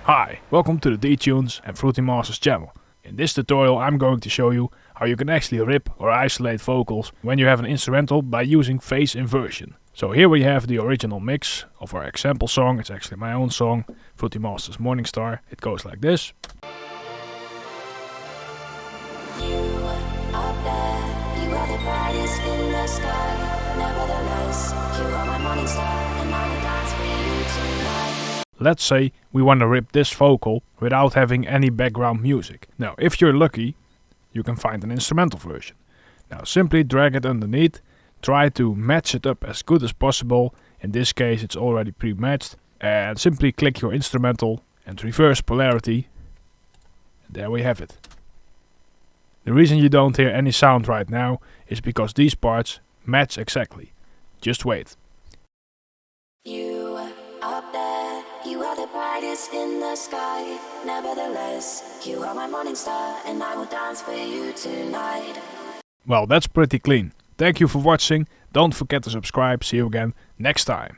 Hi, welcome to the d-tunez and Fruitymasterz channel. In this tutorial I'm going to show you how you can actually rip or isolate vocals when you have an instrumental by using phase inversion. So here we have the original mix of our example song. It's actually my own song, Fruitymasterz Morning Star. It goes like this. You up there, you are the brightest in the sky. Nevertheless, you are my morning star, and I will dance for you tonight. Let's say we want to rip this vocal without having any background music. Now, if you're lucky, you can find an instrumental version. Now, simply drag it underneath, try to match it up as good as possible. In this case, it's already pre-matched. And simply click your instrumental and reverse polarity. And there we have it. The reason you don't hear any sound right now is because these parts match exactly. Just wait. You up there, you are the brightest in the sky. Nevertheless, you are my morning star, and I will dance for you tonight. Well, that's pretty clean. Thank you for watching. Don't forget to subscribe. See you again next time.